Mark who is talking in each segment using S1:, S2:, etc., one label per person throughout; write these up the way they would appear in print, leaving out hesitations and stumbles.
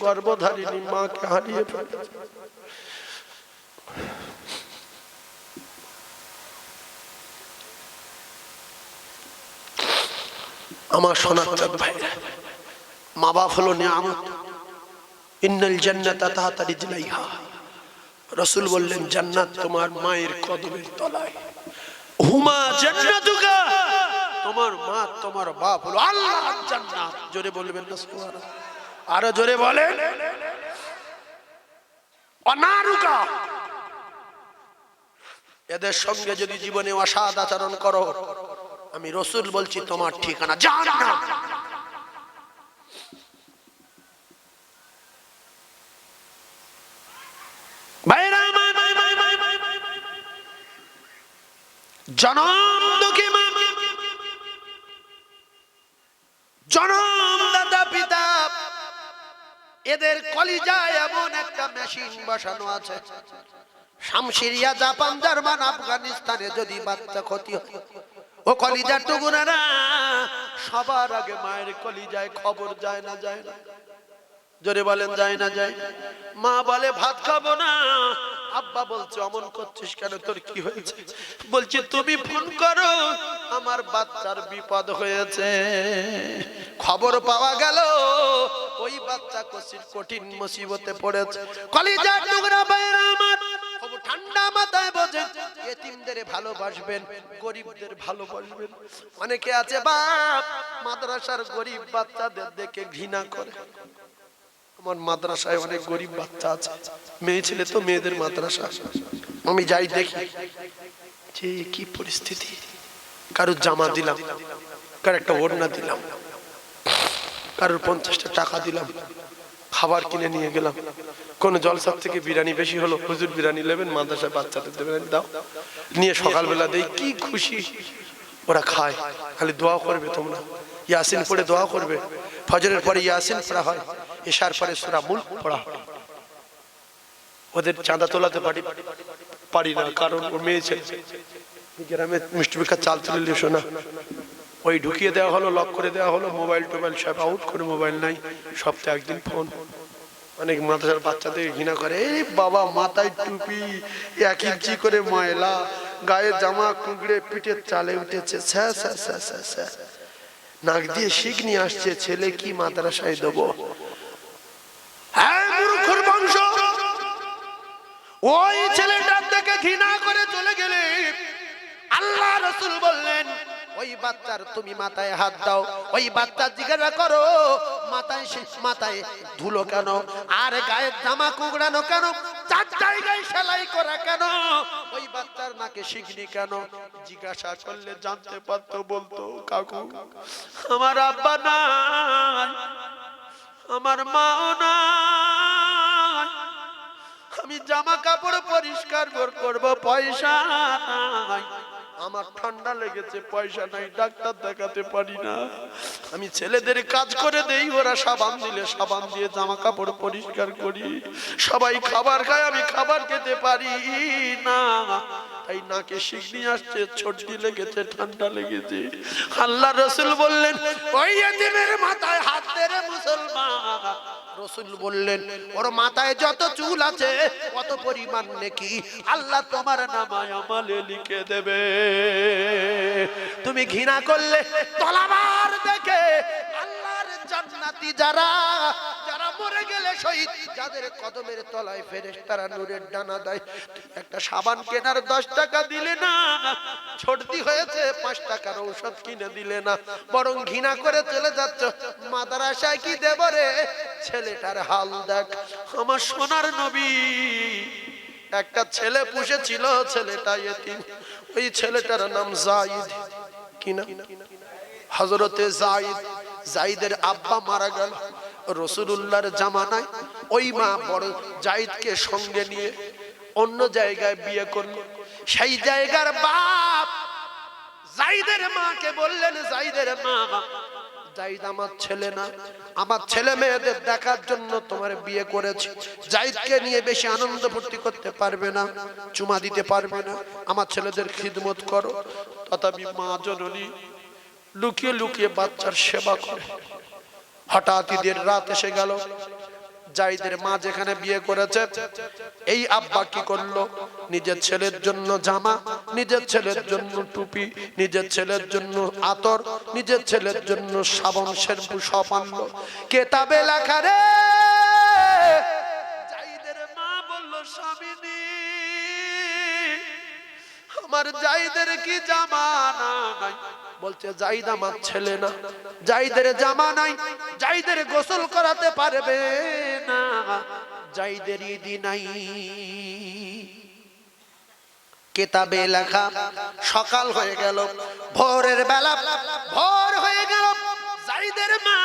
S1: গর্ভধারিণী মাকে হারিয়ে ফেলেছে। আমার সোনার চাঁদ ভাইরা, মা বাপ হলো নিয়ামত। ইন্নাল জান্নাতা তাহতা রিজলাইহা, রাসূল বললেন জান্নাত তোমার মায়ের কদমের তলায়। হুমা জান্নাতুকা, তোমার মা তোমার বাপ হলো আল্লাহর জান্নাত। জোরে বলবেন না সুবহানাল্লাহ? আরো জোরে বলেন। অনারুকা, এদের সঙ্গে যদি জীবনে অসৎ আচরণ করো, আমি রাসূল বলছি তোমার ঠিকানা জাহান্নাম। ভাইরা জনম দুঃখী মা, জনম দাদা পিতা, এদের কলিজায় এমন একটা মেশিন বসানো আছে, শামশিরিয়া, জাপান, জার্মান, আফগানিস্তানে যদি বাচ্চা ক্ষতি হয়, ও কলিজার টুকুরারা সবার আগে মায়ের কলিজায় খবর যায় না যায় না? জোরে বলেন যায় না যায়? মা বলে ভাত খাবো না, আব্বা বলছে অমন করছিস কেন, তোর কি হয়েছে? বলছে তুমি ফোন করো, আমার বাচ্চার বিপদ হয়েছে। খবর পাওয়া গেল ওই বাচ্চা কঠিন মুসিবতে পড়েছে। কলিজার টুকরা ভাইরা আমার, ঠান্ডা মাথায় বোঝেন, এতিমদের ভালোবাসবেন, গরিবদের ভালোবাসবেন। অনেকে আছে বাপ মাদ্রাসার গরিব বাচ্চাদের দেখে ঘৃণা করে। আমার মাদ্রাসায় অনেক গরিব বাচ্চা আছে, মেয়ে ছেলে তো, মেয়েদের মাদ্রাসা আমি যাই দেখি যে কি পরিস্থিতি। কারোর জামা দিলাম, কারোর একটা ওড়না দিলাম, কারোর 50টা টাকা দিলাম, খাবার কিনে নিয়ে গেলাম। কোন জলসার থেকে বিরিয়ানি বেশি হলো, হুজুর বিরিয়ানি নেবেন, মাদ্রাসায় বাচ্চাদের দেবেন, দাও নিয়ে সকালবেলা দেই, কি খুশি ওরা খায়। খালি দোয়া করবে, তোমরা ইয়াসিন পড়ে দোয়া করবে। ফজরের পরে ইয়াসিন পড়া হয়, এশার পরে সূরা মুলক পড়া হয়। ওদের চাঁদা তোলাতে পারি না, কারণ ও মেয়ে ছেলে। গ্রামে মিষ্টি ভিক্ষা চাল তুলে এসো না, ওই ঢুকিয়ে দেওয়া হলো, লক করে দেওয়া হলো, মোবাইল টোবাইল সব আউট করে, মোবাইল নাই, সপ্তাহে একদিন ফোন। অনেক মাদ্রাসার বাচ্চাদের ঘৃণা করে, এই বাবা মাথায় টুপি, 1 ইঞ্চি করে ময়লা, গায়ে জামা কুঁকড়ে, পিঠের চালে উঠেছে, নাক দিয়ে শিক নিয়ে আসছে, ছেলে কি মাদ্রাসায় দেবো? মূর্খের বংশ। ওই ছেলেটার দিকে ঘৃণা করে চলে গেলে আল্লাহ রাসূল বললেন ওই বাচ্চার তুমি মাথায় হাত দাও, ওই বাচ্চা জিজ্ঞাসা করো মাথায় ধুলো কেন, আর গায়ের জামা কুঁকড়ানো কেন, 4 জায়গায় সেলাই করা কেন, ওই বাচ্চার নাকে শিকনি কেন? জিজ্ঞাসা করলে জানতে পারতো, বলতো কাকু আমার আব্বা নাই, আমার মাও নাই, আমি জামা কাপড় পরিষ্কার করবো, পয়সা নাই, আমার ঠান্ডা লেগেছে, পয়সা নাই, ডাক্তার দেখাতে পারি না, আমি ছেলেদের কাজ করে দেই, ওরা সাবান দিলে সাবান দিয়ে জামা কাপড় পরিষ্কার করি, সবাই খাবার খায়, আমি খাবার খেতে পারি না, তাই নাকে শিকনি আসছে, সর্দি লেগেছে, ঠান্ডা লেগেছে। আল্লাহ রাসূল বললেন ওই এতিমের মাথায় হাত দে রে মুসলমান। রাসূল বললেন ওর মাথায় যত চুল আছে কত পরিমাণ নেকি আল্লাহ তোমার নামায় আমলে লিখে দেবে। তুমি ঘৃণা করলে তলাবার দেখে আল্লাহর জান্নাতি যারা মরে গেলে শহীদ, যাদের কদমের তলায় ফেরেশতারা নূরের ডানা দেয়, একটা সাবান কেনার 10 টাকা দিলে না, সর্দি হয়েছে 5 টাকার ঔষধ কিনে দিলে না, বরং ঘৃণা করে চলে যাচ্ছ মাদ্রাসায় কি দেব রে? ছেলেটার হাল দেখ। আমার সোনার নবী একটা ছেলে পুষেছিল, ছেলেটা ইতিম, ওই ছেলেটার নাম যায়েদ। কি না? হযরতে যায়েদের আব্বা মারা গেল রাসূলুল্লাহর জামানায়। ওই মা বড় যায়েদকে সঙ্গে নিয়ে অন্য জায়গায় বিয়ে করল। সেই জায়গার বাপ যায়েদের মাকে বললেন, যায়েদের মা, যায়েদ আমার ছেলে না, আমার ছেলে মেয়েদের দেখার জন্য তোমার বিয়ে করেছি, যায়েদকে নিয়ে বেশি আনন্দ ফুর্তি করতে পারবে না, চুমা দিতে পারবে না, আমার ছেলেদের খিদমত করো। তথাপি মা জননী লুকিয়ে লুকিয়ে বাচ্চার সেবা করে। হঠাৎ ঈদের রাত এসে গেল, জাইদের মা যেখানে বিয়ে করেছে, এই আব্বা কি করলো? নিজের ছেলের জন্য জামা, নিজের ছেলের জন্য টুপি, নিজের ছেলের জন্য আতর, নিজের ছেলের জন্য সাবান শ্যাম্পু সব আনলো। কেতাবে লেখা রে, জাইদের মা বলল, স্বামীনি আমার জাইদের কি জামা নাই? বলছে জাইদ আমার ছেলে না, জাইদের জামা নাই, জাইদের গোসল করাতে পারবে না, জাইদের ঈদি নাই। কিতাবে লেখা। সকাল হয়ে গেল, ভোরের বেলা, ভোর হয়ে গেল, জাইদের মা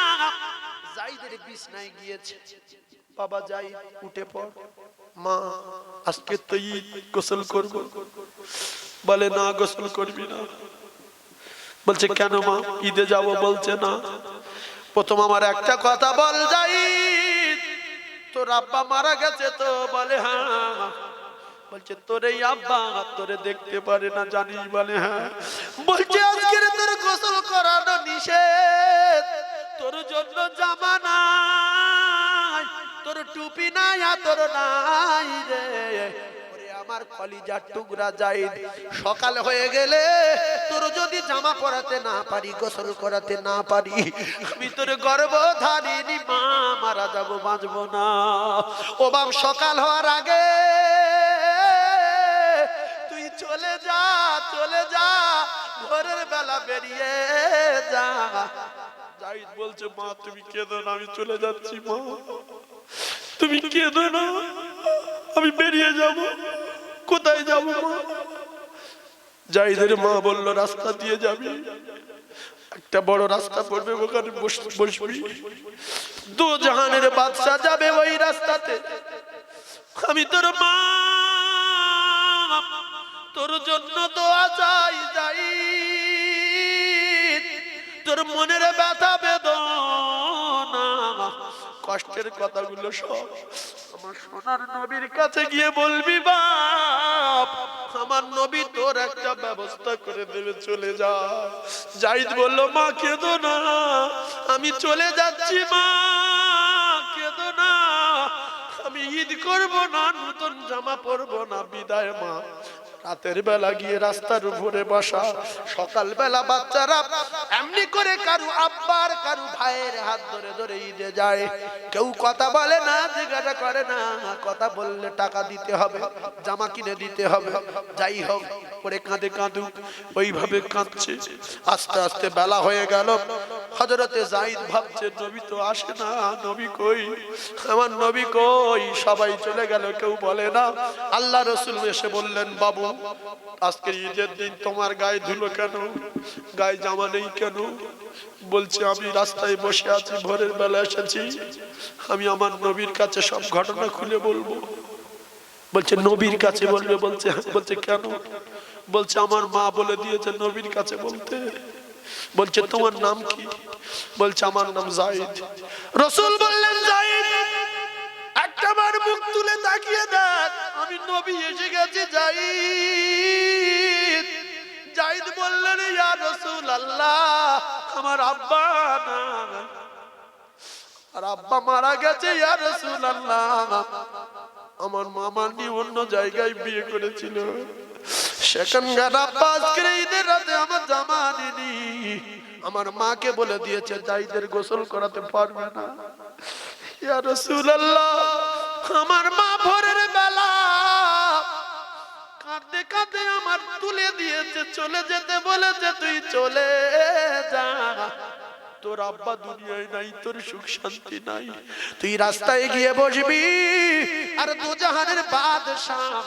S1: জাইদের বিছনায় গিয়েছে। বাবা জাইদ উঠে পড়, মা আজকে তো ঈদ, গোসল করব। বলে না, গোসল করবি না। বলছে কেন মা? ঈদে যাব। বলছে না, প্রথম আমার একটা কথা বল জাইদ, তোর আব্বা মারা গেছে তো? বলে হ্যাঁ। বলছে তোর এই আব্বা তোরে দেখতে পারে না জানিস? বলে হ্যাঁ। বলছে আজকের তোর গোসল করানো নিষেধ, তোর জন্য জামা নাই, তোর টুপি নাই, আতর নাই রে। আমার কলিজার টুকরা জাইদ, সকাল হয়ে গেলে তোর যদি জামা পরাতে না পারি, গোসল করাতে না পারি, আমি তোর গর্ভধারিণী মা মারা যাবো, বাঁচবো না। ও বাপ, সকাল হওয়ার আগে তুই চলে যা, চলে যা, ভোরের বেলা বেরিয়ে যা। জাইদ বলছে মা তুমি কেঁদো না, আমি চলে যাচ্ছি। মা তুমি কেঁদো না, আমি বেরিয়ে যাব। কোথায় যাব মা? জাইদের মা বলল রাস্তা দিয়ে যাবি, একটা বড় রাস্তা পড়বে, ওখানে বসবি, দু জাহানের বাদশা যাবে ওই রাস্তাতে। আমি তোর মা, তোর জন্য দোয়া চাই জাইদ, তোর মনের ব্যথা বেদনা কষ্টের কথাগুলো সব আমার সোনার নবীর কাছে গিয়ে বলবি। বাপ, আমার নবী তোর একটা ব্যবস্থা করে দেবে, চলে যা। জাইদ বলল মা কেঁদো না, আমি চলে যাচ্ছি। মা কেঁদো না, আমি ঈদ করব না, নতুন জামা পরবো না, বিদায় মা। রাতের বেলা গিয়ে রাস্তার উপরে বসা, সকাল বেলা বাচ্চারা এমনি করে কারু আব্বার কারু ভাইয়ের হাত ধরে ধরে ঈদে যায়। কেউ কথা বলে না, জিজ্ঞাসা করে না, কথা বললে টাকা দিতে হবে, জামা কিনে দিতে হবে। যাই হোক করে কাঁদে কাঁদুক, ওইভাবে কাঁদছে। আস্তে আস্তে বেলা হয়ে গেল। হযরতে জাইদ ভাবছে নবী তো আসে না, নবী কই, আমার নবী কই? সবাই চলে গেল, কেউ বলে না। আল্লাহ রাসূল এসে বললেন বাবু, আজকে ঈদের দিন তোমার গায়ে ধুলো কেন? গায়ে জামা নেই কেন? বলছে আমি রাস্তায় বসে আছি, ভোরের বেলা এসেছি, আমি আমার নবীর কাছে সব ঘটনা খুলে বলবো। বলছে নবীর কাছে বলবে? বলছে কেন? বলছে আমার মা বলে দিয়েছে নবীর কাছে বলতে। বলছে তোমার নাম কি? বলছে আমার নাম জাইদ। রাসূল বললেন জাইদ একটাবার মুখ তুলে তাকিয়ে দেখ, আমি নবী এসে গেছি জাইদ। জাইদ বললেন ইয়া রাসূলুল্লাহ, আমার আব্বা না, আর আব্বা মারা গেছে। ইয়া রাসূলুল্লাহ, আমার মামা নিয়ে অন্য জায়গায় বিয়ে করেছিল, সেখানকার আব্বা আজকের ঈদের রাতে আমার জামা আনেনি। আমার মাকে বলে দিয়েছে জাইদের গোসল করাতে পারবে না। ইয়া রাসূলুল্লাহ, আমার মা ভোরের বেলা কাঁদতে কাঁদতে আমার তুলে দিয়েছে, চলে যেতে বলেছে, তুই চলে যা। তোর আব্বা দুনিয়ায় নাই, তোর সুখ শান্তি নাই, তুই রাস্তায় গিয়ে বসবি, আর দুজাহানের বাদশাহ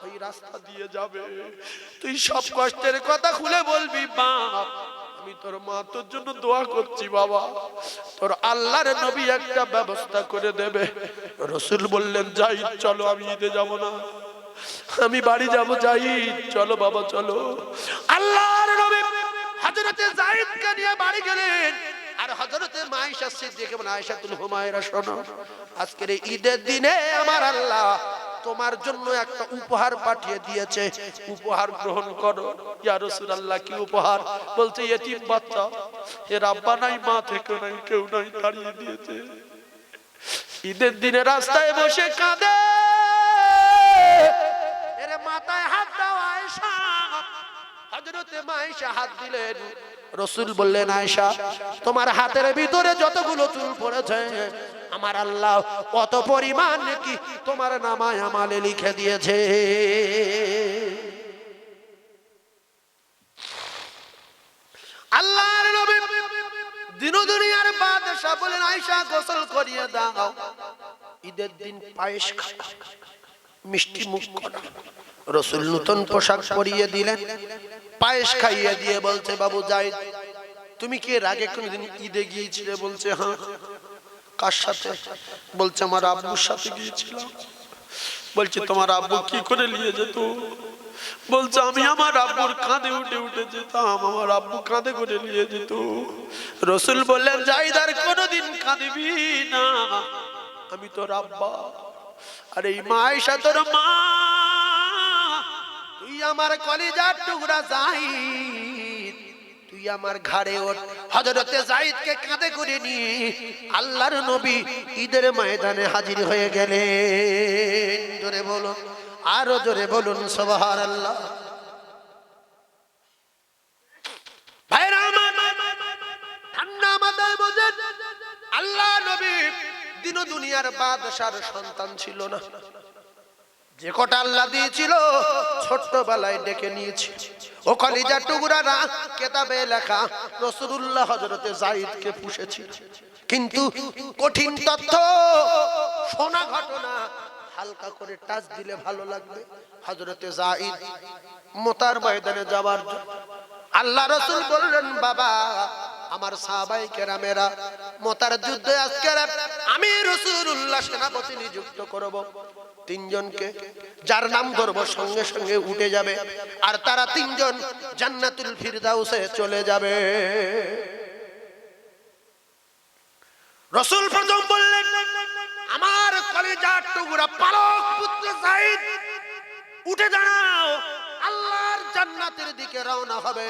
S1: ওই রাস্তা দিয়ে যাবে, তুই সব কষ্টের কথা খুলে বলবি। বাপ, আমি তোর মা তোর জন্য দোয়া করছি বাবা, তোর আল্লাহর নবী একটা ব্যবস্থা করে দেবে। রাসূল বললেন জাইদ চলো, আমি ঈদে যাব না, আমি বাড়ি যাব। জাইদ চলো বাবা চলো। আল্লাহর নবী হযরতে জাইদকে নিয়ে বাড়ি গেলেন। আর হযরতে আয়েশা সিদ্দিকা এবং আয়েশাতুল হুমায়রা, শোনো, আজকের এই ঈদের দিনে আমার আল্লাহ তোমার জন্য একটা উপহার পাঠিয়ে দিয়েছে, উপহার গ্রহণ করো। ইয়া রাসূলুল্লাহ কি উপহার? বলছে ইয়েতিম বাচ্চা, এর আব্বা নাই, মা থেকে নাই, কেউ নাই, তাড়িয়ে দিয়েছে। ঈদের দিনে রাস্তায় বসে কাঁদে, এরে মাথায় হাত দাও আয়েশা। হযরতে মা আয়েশা হাত দিলেন, রাসূল বললেন আয়েশা তোমার হাতের ভিতরে যতগুলো চুল পড়েছে আমার আল্লাহ কত পরিমাণ কি তোমার নামায় আমালে লিখে দিয়েছে। আল্লাহর নবী দিন দুনিয়ার বাদশা বলেন আয়েশা গোসল করিয়ে দাও, ঈদের দিন পায়েস খাও, মিষ্টি মুখ করো। রাসূল নতুন পোশাক পরিয়ে দিলেন, পায়েস খাইয়ে দিয়ে বলছে বাবু যায়েদ তুমি কি এর আগে কোনদিন ঈদে গিয়েছিলে? বলছে হ্যাঁ। কার সাথে? বলছে আমার আব্বুর সাথে গিয়েছিলাম। বলছে তোমার আব্বু কি করে নিয়ে যেত? বলছে আমি আমার আব্বুর কাঁধে উঠে উঠে যেতাম, আমার আব্বু কাঁধে করে নিয়ে যেত। রাসূল বললেন যায়েদ আর কোনোদিন কাঁদিবি না, আমি তোর আব্বা আর এই মা আয়েশা তোর মা, তুই আমার কলিজার টুকরা যায়েদ, তুই আমার ঘাড়ে ওঠ। হযরতে যায়েদকে কাঁধে করে নিয়ে আল্লাহর নবী ঈদের ময়দানে হাজির হয়ে গেলেন। জোরে বলুন, আরো জোরে বলুন সুবহানাল্লাহ। ভাইরা আমার ঠান্ডা মাথায় বোঝেন, আল্লাহ নবী দিন দুনিয়ার বাদশার সন্তান ছিল না, যে কটা আল্লাহ দিয়েছিল ছোট্টবেলায় ডেকে নিয়েছে। ও কলিজার টুকরারা কিতাবে লেখা রাসূলুল্লাহ হযরতে যায়েদকে পুষেছিল, কিন্তু কঠিন তথ্য শোনা ঘটনা হালকা করে টাচ দিলে ভালো লাগবে। হযরতে যায়েদ মুতার ময়দানে যাওয়ার আল্লাহ রাসূল বললেন বাবা আমার সাহাবায়ে কেরামেরা মুতার যুদ্ধে আজকে আমি রাসূলুল্লাহ সেনাপতি নিযুক্ত করব তিনজনকে, যার নাম ধরব সঙ্গে সঙ্গে উঠে যাবে আর তারা তিনজন জান্নাতুল ফিরদাউসে চলে যাবে। রাসূল প্রথম বললেন আমার কলিজার টুকরা পালক পুত্র যায়েদ উঠে যাও, আল্লাহর জান্নাতের দিকে রওনা হবে।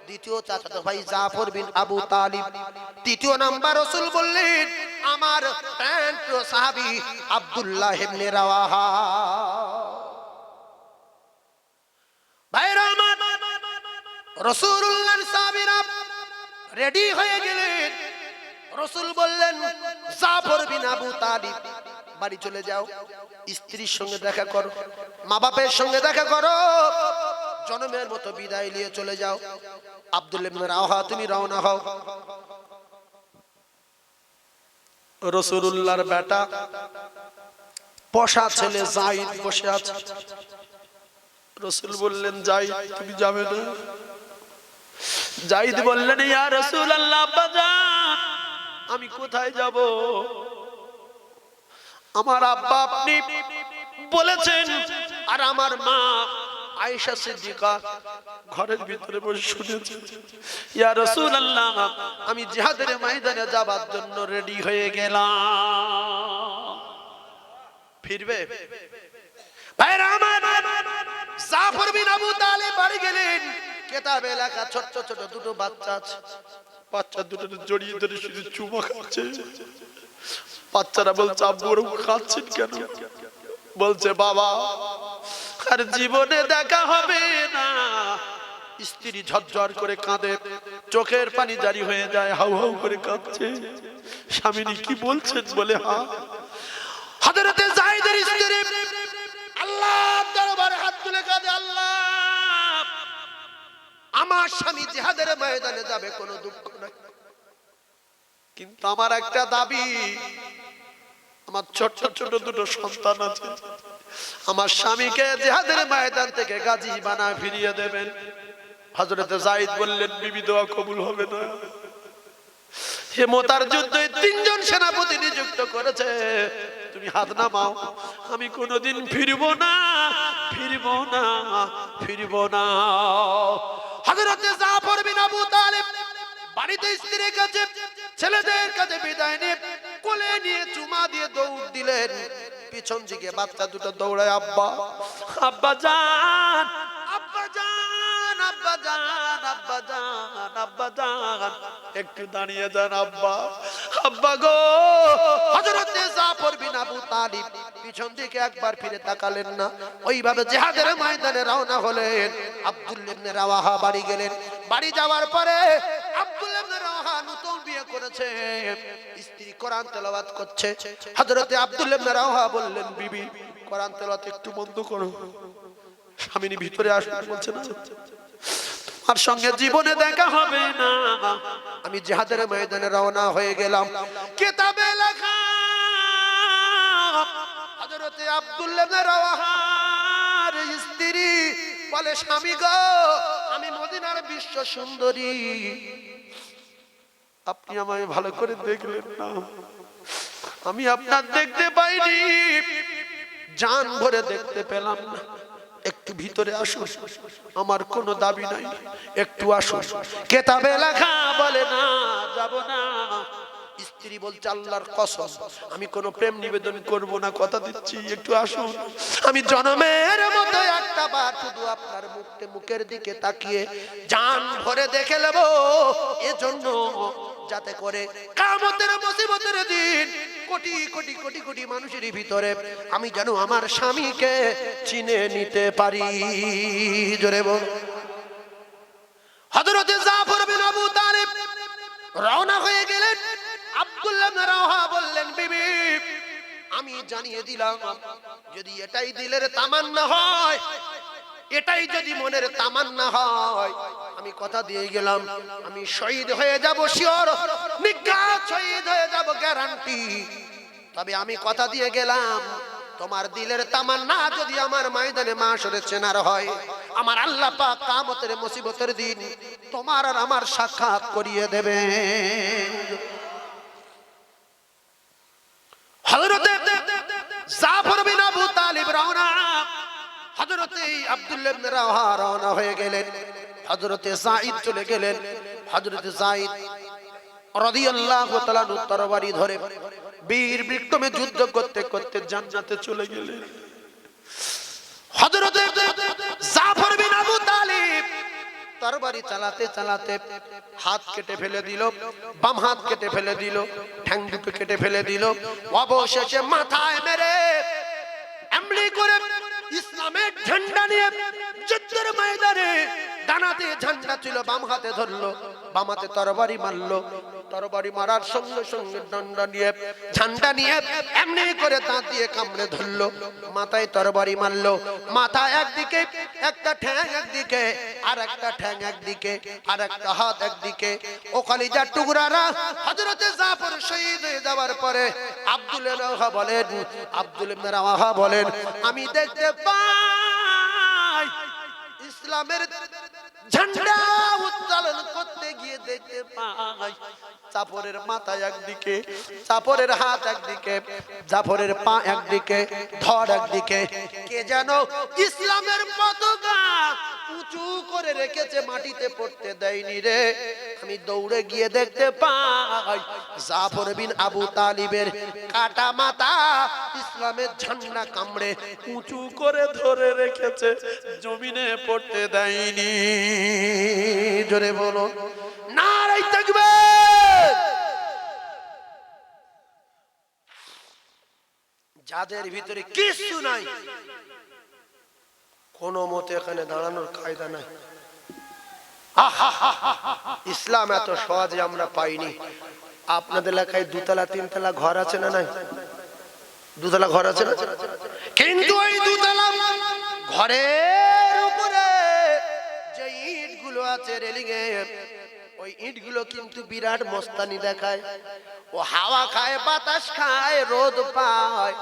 S1: দ্বিতীয় চাচাতো ভাই জাফর বিন আবু তালিব, তৃতীয় নাম্বার রাসূল বললেন আমার প্রিয় সাহাবী আব্দুল্লাহ ইবনে রাওয়াহা। ভাইরা আমার রাসূলুল্লাহর সাহাবীরা রেডি হয়ে গেলেন। রাসূল বললেন জাফর বিন আবু তালিব বাড়ি চলে যাও, স্ত্রীর সঙ্গে দেখা করো, মা বাপের সঙ্গে দেখা করো, জনমের মতো বিদায় নিয়ে চলে যাও। আব্দুল্লাহ ইবনে রাওয়াহা তুমি রওনা হও। রাসূলুল্লাহর বেটা পোষা ছেলে যায়েদ বসে আছে। রাসূল বললেন যায়েদ তুমি যাবে না? যায়েদ বললেন ইয়া রাসূলুল্লাহ আব্বাজান আমি কোথায় যাব? আমার আব্বা আপনি বলেছেন আর আমার মা আয়েশা সিদ্দিকা ঘরের ভিতরে বসে শুনেছে ইয়া রাসূলুল্লাহ আমি জিহাদের ময়দানে যাবার জন্য রেডি হয়ে গেলাম। ফিরবে? ভাইরা আমার জাফর বিন আবু তালিব বাড়ি গেলেন। কিতাবে লেখা ছোট ছোট দুটো বাচ্চা আছে, বাচ্চা দুটো জড়িয়ে ধরে শুধু চুমা খাচ্ছে। বাচ্চারা বলছে আব্বু ওরকম খাচ্ছেন কেন? বলছে বাবা আর জীবনে দেখা হবে না। স্ত্রী ঝরঝর করে কাঁদে, চোখের পানি জারি হয়ে যায়, হাউ হাউ করে কাঁদছে। স্বামী কি বলছেন? বলে হ্যাঁ। হযরতে যায়েদের স্ত্রী আল্লাহর দরবারে হাত তুলে কাঁদে, আল্লাহ আমার স্বামী জিহাদের ময়দানে যাবে, কোনো দুঃখ নাই, কিন্তু আমার একটা দাবি, আমার ছোট ছোট দুটো সন্তান আছে, আমার স্বামীকে জিহাদের ময়দান থেকে গাজী বানায় ফিরিয়ে দেবেন। হযরতে যায়েদ বললেন বিবি দোয়া কবুল হবে না। হে মুতার যুদ্ধে তিনজন সেনাপতি নিযুক্ত করেছে, তুমি হাত নামাও, আমি কোনোদিন ফিরবো না, ফিরবো না, ফিরবো না। হযরতে জাফর বিন আবু তালিব বাড়িতে স্ত্রীর কাছে ছেলেদের কাছে বিদায় নিয়ে কোলে নিয়ে চুমা দিয়ে দৌড় দিলেন। পিছন দিকে বাচ্চা দুটো দৌড়ায় আব্বা আব্বা জান, আব্বা জান, আব্বা জান, আব্বা জান, আব্বা জান, একটু দাঁড়িয়ে যান আব্বা, আব্বা গো। হযরত জাফর বিন আবু তালিব পিছন দিকে একবার ফিরে তাকালেন না, ওইভাবে জিহাদের ময়দানে রওনা হলেন। আব্দুল্লাহ ইবনে রাওয়াহা বাড়ি গেলেন। বাড়ি যাওয়ার পরে আব্দুল্লাহ ইবনে রাওয়াহা নতুন বিয়ে করেছে, স্ত্রী কোরআন তেলাওয়াত করছে। হযরত আব্দুল্লাহ ইবনে রাওয়াহা বললেন, বিবি কোরআন তেলাওয়াত একটু বন্ধ করো। স্বামী ভিতরে আসতে বলছে না, তোমার সঙ্গে জীবনে দেখা হবে না। আমি জিহাদের ময়দানে রওনা হয়ে গেলাম। কিতাবে লেখা হযরত আব্দুল্লাহ ইবনে রাওয়াহার স্ত্রী বলে, স্বামী গো, আমি মদিনার বিশ্ব সুন্দরী, আপনি আমায় ভালো করে দেখলেন না, আমি আপনার দেখতে পাইনি, জান ভরে দেখতে পেলাম না, একটু ভিতরে আসুন, আমার কোনো দাবি নাই, একটু আসুন। কিতাবে লেখা বলে না, যাব না। স্ত্রী বলছে, আল্লাহর কসম আমি কোনো প্রেম নিবেদন করব না, কথা দিচ্ছি, একটু আসুন। আমি জনমের মতো একটা বার শুধু আপনার মুখের দিকে তাকিয়ে জান ভরে দেখে নেব, এজন্য যাতে করে কিয়ামতের মুসিবতের দিন কোটি কোটি কোটি কোটি মানুষের ভিতরে আমি যেন আমার স্বামীকে চিনে নিতে পারি। জোরে বল। হযরত জাফর বিন আবু তালিব রওনা হয়ে গেলেন। আব্দুল্লাহ ইবনে রাওয়াহা বললেন, বিবি আমি জানিয়ে দিলাম, যদি এটাই দিলের তামান্না হয়, এটাই যদি মনের তামান্না হয়, আমি কথা দিয়ে গেলাম, আমি শহীদ হয়ে যাব, শিওর, নিজ্ঞাত শহীদ হয়ে যাব, গ্যারান্টি। তবে আমি কথা দিয়ে গেলাম, তোমার দিলের তামান্না যদি আমার ময়দানে মাশরে চেনার হয়, আমার আল্লাহ পাক কিয়ামতের মুসিবতের দিন তোমার আর আমার সাক্ষাৎ করিয়ে দেবেন। হযরত জাফর বিন আবু তালিব রওনা, হযরত আব্দুল্লাহ ইবনে রাওয়াহা রওনা হয়ে গেলেন। হযরত যায়েদ চলে গেলেন। হযরত যায়েদ রাদিয়াল্লাহু তাআলা তরবারি ধরে বীর বিক্রমে যুদ্ধ করতে করতে জান্নাতে চলে গেলেন। হযরত জাফর বিন আবু তালিব তরবারি চালাতে চালাতে হাত কেটে ফেলে দিল, বাম হাত কেটে ফেলে দিল, ঠ্যাং দুটো কেটে ফেলে দিল, অবশেষে মাথায় মেরে এমনি করে ইসলামের ঝান্ডা নিয়ে যুদ্ধের ময়দানে ডানাতে ঝান্ডা ছিল, বাম হাতে ধরলো, বাম হাতে তরবারি মারলো, তরবারি মারার সঙ্গে সঙ্গে ডান্ডা নিয়ে ঝান্ডা নিয়ে এমনি করে দাঁত দিয়ে কামড়ে ধরলো, মাথায় তরবারি মারলো, মাথা একদিকে, একটা ঠ্যাং একদিকে, আর একটা ঠ্যাং একদিকে, আর একটা হাত একদিকে। ও কলিজার টুকরারা, হযরত জাফর শহীদ হয়ে যাওয়ার পরে আব্দুল্লাহ ইবনে রাওয়াহা বলেন, আমি দেখতে পাই ইসলামের ঝান্ডা উত্তোলন করতে গিয়ে দেখতে পাই জাফরের মাথা একদিকে, জাফরের হাত একদিকে, জাফরের পা একদিকে, ধড় একদিকে, কে যেন ইসলামের পতাকা উঁচু করে রেখেছে, মাটিতে পড়তে দেয়নি রে। আমি দৌড়ে গিয়ে দেখতে পাই জাফর বিন আবু তালিবের কাটা মাথা ইসলামের ঝান্ডা কামড়ে উঁচু করে ধরে রেখেছে, জমিনে পড়তে দেয়নি। জোরে বলো নারে তাকবীর। যাদের ভিতরে কিছু নাই, কোন মতে এখানে দাঁড়ানোর কায়দা নাই। ইসলাম এত সহজে আমরা পাইনি। আপনাদের এলাকায় দুতলা তিনতলা ঘর আছে না নাই? দুতলা ঘর আছে না? কিন্তু ওই দুতলা ঘরের উপরে যে ইটগুলো আছে রেলিং এ, ওই ইটগুলো কিন্তু বিরাট মস্তানি দেখায়। ও হাওয়া খায়, বাতাস খায়, রোদ পায়,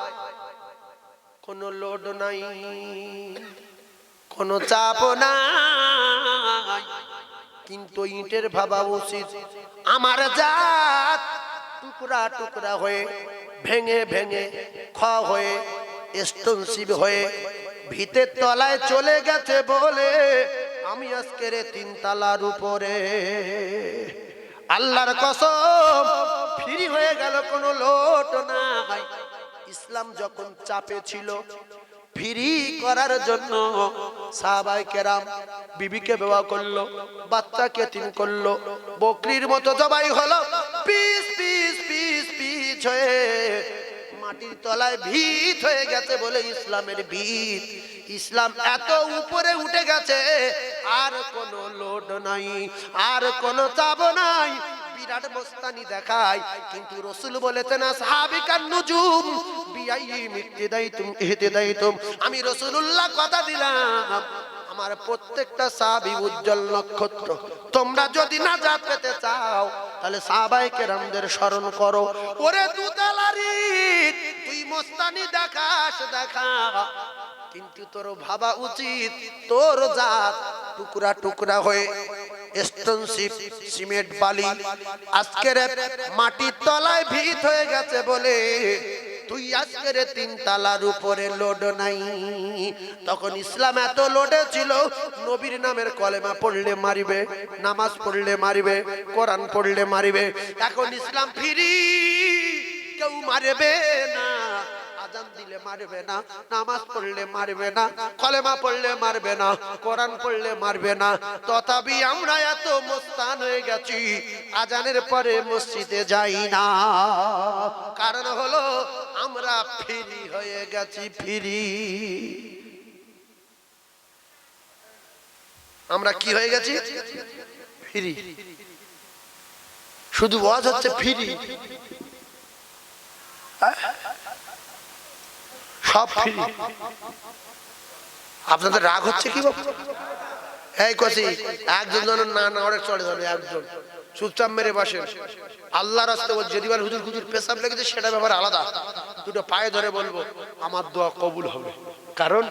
S1: কোনো লোড নাই, কোনো চাপ নাই। কিন্তু ইটের ভাবা উচিত আমার জাত টুকরা টুকরা হয়ে, ভেঙে ভেঙে, ক্ষয় হয়ে, এক্সটেনসিভ হয়ে ভিতের তলায় চলে গেছে বলে আমি আজকের তিনতলার উপরে। আল্লাহর কসম ফ্রি হয়ে গেল, কোনো লোট নাই। ইসলাম যখন চাপে ছিল, ফ্রি করার জন্য সাহাবায়ে কেরাম বিবিকে বিবাহ করলো, বাচ্চাকে তিন করলো, বকরির মতো জবাই হলো, পিস পিস পিস হয়ে মাটির তলায় ভিত হয়ে গেছে বলে ইসলামের ভিত, ইসলাম এত উপরে উঠে গেছে আর কোনো লোড নাই, আর কোনো চাপ নাই, বিরাট বস্তানি দেখায়। কিন্তু রাসূল বলেছেন আসহাবিকান নুজুম বিআইয়িম ইক্তিদাইতুম ইহতিদাইতুম, আমি রাসূলুল্লাহ কথা দিলাম আমার প্রত্যেকটা সাহাবী উজ্জ্বল নক্ষত্র। তোমরা যদি নাজাত পেতে চাও তাহলে সাহাবায়ে কেরামদের স্মরণ করো। ওরে দুতালারি তুই মস্তানি দেখাস দেখা, কিন্তু তোর ভাবা উচিত তোর জাত টুকরা টুকরা হয়ে স্টোনশিপ সিমেন্ট বালি আজকের মাটির তলায় ভিত হয়ে গেছে বলে তুই আজকের 3 তালার উপরে লোড নাই। তখন ইসলাম এত লোডে ছিল, নবীর নামের কলেমা পড়লে মারিবে, নামাজ পড়লে মারিবে, কোরআন পড়লে মারিবে। এখন ইসলাম ফ্রি, কেউ মারবে না, আজান দিলে মারবে না, নামাজ পড়লে মারবে না, কলেমা পড়লে মারবে না, কোরআন পড়লে মারবে না। তথাপি আমরা এত মস্তান হয়ে গেছি আজানের পরে মসজিদে যাই না। কারণ হলো আমরা ফ্রি হয়ে গেছি, ফ্রি। আমরা কি হয়ে গেছি? ফ্রি। শুধু ওয়াজ হচ্ছে ফ্রি, সব ফ্রি। আপনাদের রাগ হচ্ছে কি বাবা? এই কসি একজন জন না না ওরে চলে যাবে, একজন চুপচাপ মেরে বসেন। আল্লাহর রাস্তায় বল, যদি বল হুজুর হুজুর পেশাব লেগেছে সেটা ব্যাপার আলাদা, দুটো পায়ে ধরে বলবো আমার দোয়া কবুল হবে, কারণ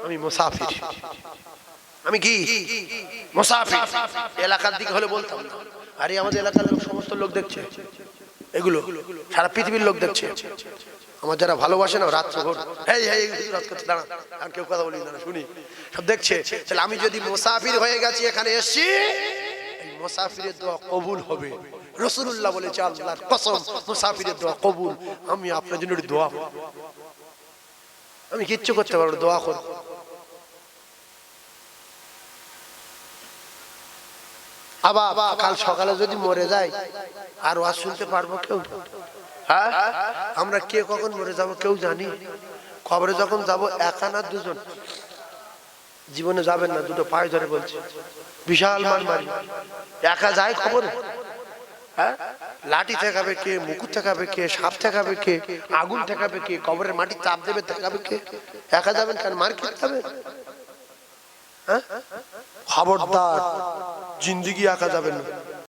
S1: আমি মুসাফির। আমি কি মুসাফির? এলাকার দিকে হলে বলতাম না, আরে আমাদের এলাকার লোক সমস্ত লোক দেখছে, এগুলো সারা পৃথিবীর লোক দেখছে। আমার যারা ভালোবাসে না রাত ভোর এই এই রাত করতে দাঁড়া, আর কেউ কথা বলি না, শুনি সব দেখছে। তাহলে আমি যদি মুসাফির হয়ে গেছি, এখানে এসছি, এই মুসাফিরের দোয়া কবুল হবে। রাসূলুল্লাহ বলেছে আল্লাহর কসম মুসাফিরের দোয়া কবুল। আমি আপনার জন্য দোয়া, আমি কিচ্ছু করতে পারবো না, দোয়া করব। আবার কাল সকালে যদি মরে যায় আর ওয়াজ শুনতে পারবো কেউ? হ্যাঁ, আমরা কে কখন মরে যাব কেউ জানি? কবরে যখন যাব একা না দুজন? জীবনে যাবেন না, দুটো পায়ে ধরে বলছে, বিশাল মারমারি। একা যায় কবরে? হ্যাঁ, লাঠি ঠেকাবে কে, মুকুট ঠেকাবে কে, সাপ ঠেকাবে কে, আগুন ঠেকাবে কে, কবরের মাটি চাপ দেবে ঠেকাবে কে? একা যাবেন কেন? মার খেতে হবে? হ্যাঁ, খবরদার জিন্দেগি একা যাবেন না।